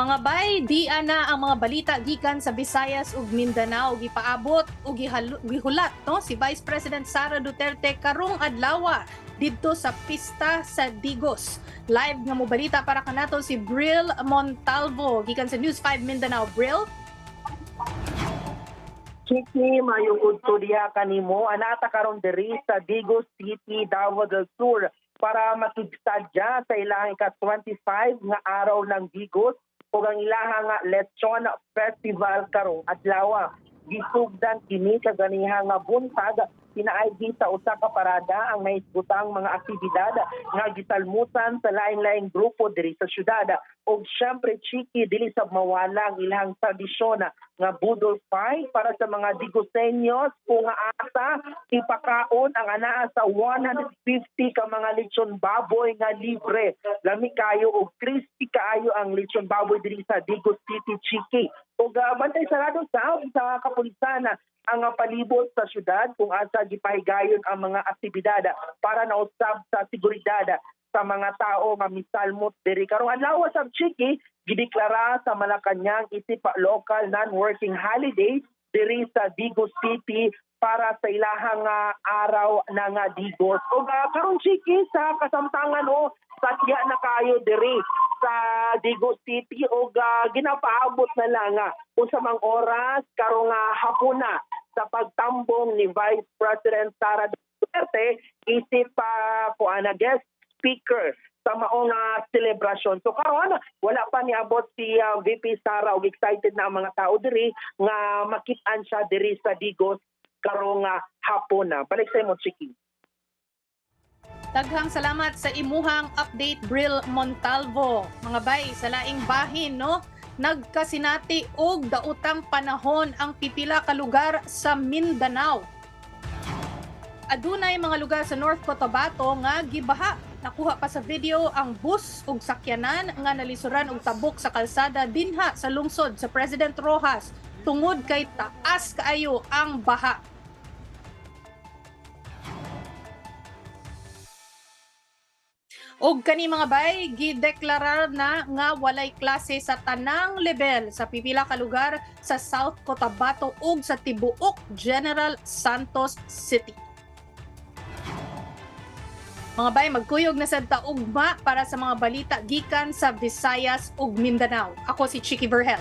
Mga bay, di ana ang mga balita gikan sa Visayas ug Mindanao gipaabot ug gihulat no si Vice President Sara Duterte karong adlaw didto sa pista sa Digos. Live nga mo balita para kanato si Bril Montalvo gikan sa News 5 Mindanao. Bril. Chiki, mayong udto diha kanimo anata karon diri sa Digos City, Davao del Sur para makigsadya sa ilang ika-25 nga araw ng Digos ug ang ilahang Lechon Festival karong adlaw. Gisugdan kini sa ganihang buntag pinaagi sa usa ka parada ang naisbutang mga aktibidad nga gisalmutan sa lain-laing grupo diri sa syudad. Og syempre Chiki, dili sa mawala ang ilang tradisyon nga budol fight para sa mga Digosenyos kung asa ipakaon ang anaa sa 150 ka mga lechon baboy nga libre. Lami kayo og crispy kaayo ang lechon baboy diri sa Digos City, Chiki. Og bantay sarado sa kapulisan ang palibot sa syudad kung asa gipahigayon ang mga aktibidad para nausab sa seguridad sa mga tao nga misalmot diri karong adlaw sa Chiki. Gideklara sa Malacañang isip local non-working holiday diri sa Digos City para sa ilahang araw ng Digos. O karon Chiki sa kasamtangan satya na kayo diri sa Digos City o ginapaabot na lang unsa mang oras karong hapon na sa pagtambong ni Vice President Sara Duterte isip guest speaker sa maong celebration. So karon wala pa niabot si VP Sara ug excited na ang mga tao diri nga makit-an siya diri sa Digos karong hapon na. Balik sa imo, Chiki. Daghang salamat sa imuhang update, Bril Montalvo. Mga bay, sa laing bahin no, nagkasinati og daotang panahon ang pipila ka lugar sa Mindanao. Adunay mga lugar sa North Cotabato nga gibaha. Nakuha pa sa video ang bus ug sakyanan nga nalisuran og tabok sa kalsada dinha sa lungsod sa President Roxas tungod kay taas kaayo ang baha. Og kani mga bay, gideklarar na nga walay klase sa tanang level sa pipila ka lugar sa South Cotabato ug sa tibuok General Santos City. Mga bay, magkuyog na sad ta ugma para sa mga balita gikan sa Visayas ug Mindanao. Ako si Chiki Verhel.